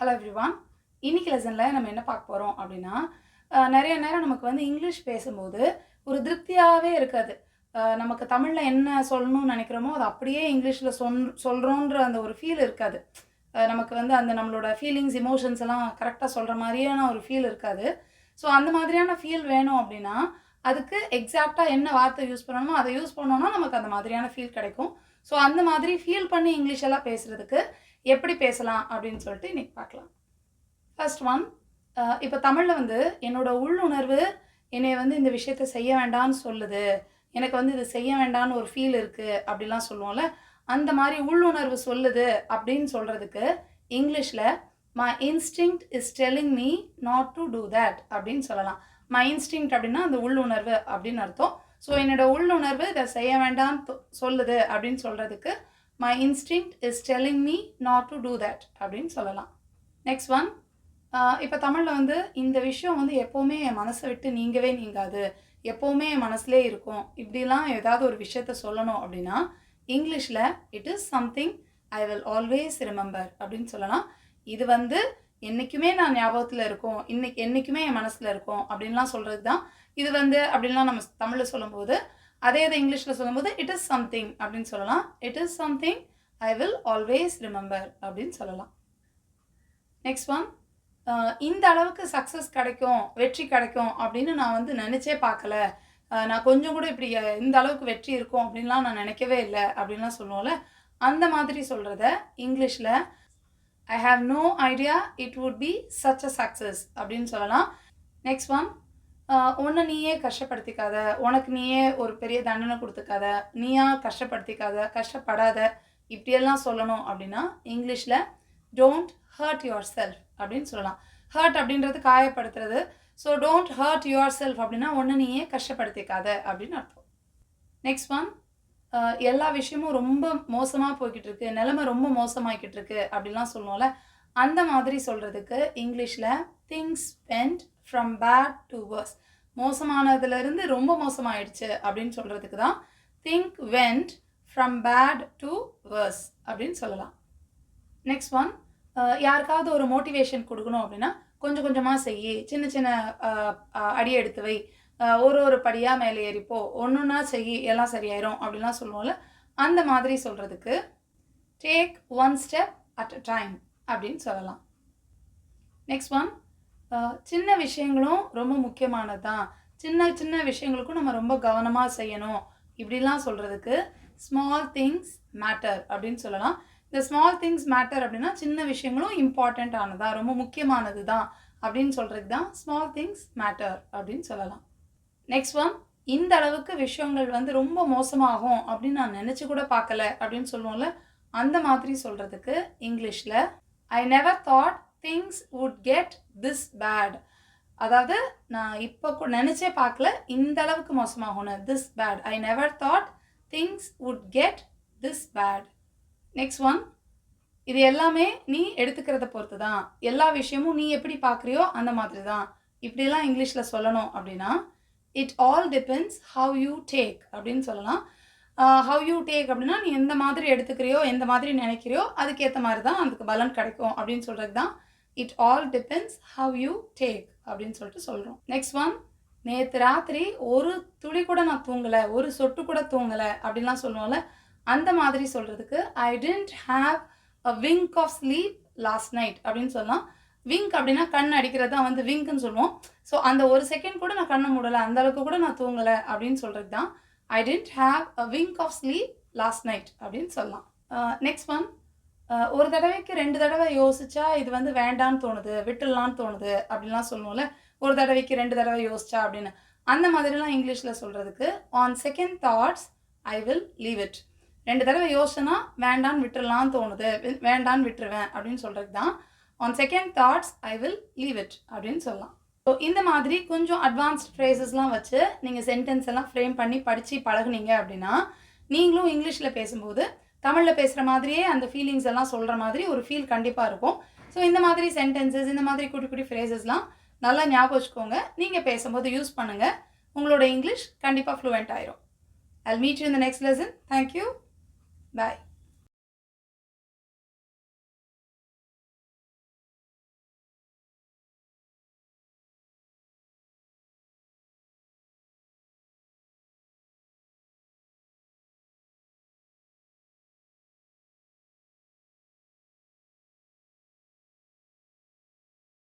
Hello everyone. இன்னைக்கு லெசனில் நம்ம என்ன பார்க்க போகிறோம் அப்படின்னா, நிறைய நேரம் நமக்கு வந்து இங்கிலீஷ் பேசும்போது ஒரு திருப்தியாகவே இருக்காது. நமக்கு தமிழில் என்ன சொல்லணும்னு நினைக்கிறோமோ அது அப்படியே இங்கிலீஷில் சொல்கிறோன்ற அந்த ஒரு ஃபீல் இருக்காது. நமக்கு வந்து அந்த நம்மளோட ஃபீலிங்ஸ், எமோஷன்ஸ் எல்லாம் கரெக்டாக சொல்கிற மாதிரியான ஒரு ஃபீல் இருக்காது. ஸோ அந்த மாதிரியான ஃபீல் வேணும் அப்படின்னா, அதுக்கு எக்ஸாக்டாக என்ன வார்த்தை யூஸ் பண்ணணுமோ அதை யூஸ் பண்ணோன்னா நமக்கு அந்த மாதிரியான ஃபீல் கிடைக்கும். ஸோ அந்த மாதிரி ஃபீல் பண்ணி இங்கிலீஷ் எல்லாம் பேசுகிறதுக்கு எப்படி பேசலாம் அப்படின்னு சொல்லிட்டு இன்றைக்கி பார்க்கலாம். ஃபர்ஸ்ட் ஒன், இப்போ தமிழில் வந்து என்னோடய உள்ளுணர்வு என்னை வந்து இந்த விஷயத்தை செய்ய வேண்டாம்னு சொல்லுது, எனக்கு வந்து இது செய்ய வேண்டாம்னு ஒரு ஃபீல் இருக்குது அப்படிலாம் சொல்லுவோம்ல, அந்த மாதிரி உள்ளுணர்வு சொல்லுது அப்படின்னு சொல்கிறதுக்கு இங்கிலீஷில் my instinct is telling me not to do that அப்படின்னு சொல்லலாம். மை இன்ஸ்டிங்க்ட் அப்படின்னா அந்த உள்ளுணர்வு அப்படின்னு அர்த்தம். ஸோ என்னோடய உள்ளுணர்வு இதை செய்ய வேண்டாம்னு சொல்லுது அப்படின்னு சொல்கிறதுக்கு my instinct is telling me not to do that அப்படின்னு சொல்லலாம். நெக்ஸ்ட் ஒன், இப்போ தமிழில் வந்து இந்த விஷயம் வந்து எப்போவுமே என் மனசை விட்டு நீங்கவே நீங்காது, எப்போவுமே என் மனசுலே இருக்கும், இப்படிலாம் ஏதாவது ஒரு விஷயத்த சொல்லணும் அப்படின்னா இங்கிலீஷில் it is something I will always remember அப்படின்னு சொல்லலாம். இது வந்து என்றைக்குமே நான் ஞாபகத்தில் இருக்கும், என்றைக்குமே என் மனசில் இருக்கும் அப்படின்லாம் சொல்கிறது தான் இது வந்து அப்படின்லாம் நம்ம தமிழில் சொல்லும்போது. அதே இதை இங்கிலீஷில் சொல்லும்போது இட் இஸ் சம்திங் அப்படின்னு சொல்லலாம். It is something I will always remember அப்படின்னு சொல்லலாம். நெக்ஸ்ட் ஒன், இந்த அளவுக்கு சக்ஸஸ் கிடைக்கும், வெற்றி கிடைக்கும் அப்படின்னு நான் வந்து நினச்சே பார்க்கல, நான் கொஞ்சம் கூட இப்படி இந்த அளவுக்கு வெற்றி இருக்கும் அப்படின்லாம் நான் நினைக்கவே இல்லை அப்படின்லாம் சொல்லுவோம்ல, அந்த மாதிரி சொல்கிறத இங்கிலீஷில் I have no idea it would be such a success அப்படின்னு சொல்லலாம். நெக்ஸ்ட் ஒன், உன்னை நீயே கஷ்டப்படுத்திக்காத, உனக்கு நீயே ஒரு பெரிய தண்டனை கொடுத்துக்காத, நீயா கஷ்டப்படாத, இப்படியெல்லாம் சொல்லணும் அப்படின்னா இங்கிலீஷில் டோன்ட் ஹர்ட் யுவர் செல்ஃப் அப்படின்னு சொல்லலாம். ஹர்ட் அப்படின்றது காயப்படுத்துறது. So don't hurt yourself அப்படின்னா ஒன்று நீயே கஷ்டப்படுத்திக்காத அப்படின்னு அர்த்தம். நெக்ஸ்ட் ஒன், எல்லா விஷயமும் ரொம்ப மோசமாக போய்கிட்டு இருக்கு, நிலைமை ரொம்ப மோசமாகிக்கிட்டு இருக்கு அப்படின்லாம் சொல்லுவோம்ல, அந்த மாதிரி சொல்கிறதுக்கு இங்கிலீஷில் things went from bad to worse, மோசமானதுலேருந்து ரொம்ப மோசமாயிடுச்சு அப்படின்னு சொல்கிறதுக்கு தான் things went from bad to worse அப்படின்னு சொல்லலாம். நெக்ஸ்ட் ஒன், யாருக்காவது ஒரு மோட்டிவேஷன் கொடுக்கணும் அப்படின்னா கொஞ்சம் கொஞ்சமாக செய்யி, சின்ன சின்ன அடி எடுத்து வை, ஒரு படியாக மேலே ஏறிப்போ, ஒன்றுன்னா செய்யி, எல்லாம் சரியாயிரும் அப்படின்லாம் சொல்லுவோம்ல, அந்த மாதிரி சொல்கிறதுக்கு take one step at a time அப்படின்னு சொல்லலாம். நெக்ஸ்ட் ஒன், சின்ன விஷயங்களும் ரொம்ப முக்கியமானது தான், சின்ன சின்ன விஷயங்களுக்கும் நம்ம ரொம்ப கவனமாக செய்யணும் இப்படிலாம் சொல்கிறதுக்கு ஸ்மால் திங்ஸ் மேட்டர் அப்படின்னு சொல்லலாம். இந்த ஸ்மால் திங்ஸ் மேட்டர் அப்படின்னா சின்ன விஷயங்களும் இம்பார்ட்டண்ட் ஆனதா, ரொம்ப முக்கியமானது தான் அப்படின்னு சொல்கிறது தான் ஸ்மால் திங்ஸ் மேட்டர் அப்படின்னு சொல்லலாம். நெக்ஸ்ட் ஒன், இந்த அளவுக்கு விஷயங்கள் வந்து ரொம்ப மோசமாகும் அப்படின்னு நான் நினச்சி கூட பார்க்கல அப்படின்னு சொல்லுவோம்ல, அந்த மாதிரி சொல்கிறதுக்கு இங்கிலீஷில் I never thought things would get this bad, அதாவது நான் இப்போ நினச்சே பார்க்கல இந்த அளவுக்கு மோசமாகும்னு, this bad, I never thought things would get this bad. Next one, இது எல்லாமே நீ எடுத்துக்கிறத பொறுத்து தான், எல்லா விஷயமும் நீ எப்படி பார்க்குறியோ அந்த மாதிரி தான், இப்படிலாம் இங்கிலீஷில் சொல்லணும் அப்படின்னா it all depends how you take அப்படின்னு சொல்லலாம். ஹவ் யூ டேக் அப்படின்னா நீ எந்த மாதிரி எடுத்துக்கிறியோ, எந்த மாதிரி நினைக்கிறியோ அதுக்கேற்ற மாதிரி தான் அதுக்கு பலன் கிடைக்கும் அப்படின்னு சொல்கிறது தான் it all depends how you take அப்படின்னு சொல்லிட்டு சொல்கிறோம். நெக்ஸ்ட் ஒன், நேற்று ராத்திரி ஒரு துளி கூட நான் தூங்கலை, ஒரு சொட்டு கூட தூங்கலை அப்படின்லாம் சொல்லுவோம்ல, அந்த மாதிரி சொல்கிறதுக்கு I didn't have a wink of sleep last night அப்படின்னு சொல்லலாம். விங்க் அப்படின்னா கண் அடிக்கிறது தான் வந்து விங்க்னு சொல்லுவோம். ஸோ அந்த ஒரு செகண்ட் கூட நான் கண்ணை மூடலை, அந்த அளவுக்கு கூட நான் தூங்கலை அப்படின்னு சொல்கிறது தான் I didn't have a wink of sleep last night அப்படின்னு சொல்லலாம். நெக்ஸ்ட் ஒன், ஒரு தடவைக்கு 2 தடவை யோசிச்சா இது வந்து வேண்டான்னு தோணுது, விட்டுடலான்னு தோணுது அப்படின்லாம் சொல்லுவோம்ல, ஒரு தடவைக்கு 2 தடவை யோசிச்சா அப்படின்னு, அந்த மாதிரிலாம் இங்கிலீஷில் சொல்கிறதுக்கு on second thoughts I will leave it, 2 தடவை யோசிச்சேன்னா வேண்டான்னு விட்டுடலான்னு தோணுது, வேண்டான்னு விட்டுருவேன் அப்படின்னு சொல்கிறது தான் on second thoughts I will leave it அப்படின்னு சொல்லலாம். ஸோ இந்த மாதிரி கொஞ்சம் அட்வான்ஸ்ட் ஃப்ரேசஸ்லாம் வச்சு நீங்கள் சென்டென்ஸ் எல்லாம் ஃப்ரேம் பண்ணி படித்து பழகுனீங்க அப்படின்னா நீங்களும் இங்கிலீஷில் பேசும்போது தமிழில் பேசுகிற மாதிரியே அந்த ஃபீலிங்ஸ் எல்லாம் சொல்கிற மாதிரி ஒரு ஃபீல் கண்டிப்பாக இருக்கும். ஸோ இந்த மாதிரி சென்டென்சஸ், இந்த மாதிரி குட்டி குட்டி ஃப்ரேசஸ்லாம் நல்லா ஞாபகம் வச்சுக்கோங்க, நீங்கள் பேசும்போது யூஸ் பண்ணுங்கள், உங்களோட இங்கிலீஷ் கண்டிப்பாக ஃப்ளூவெண்ட் ஆயிரும். I'll meet you in the next lesson. Thank you. Bye.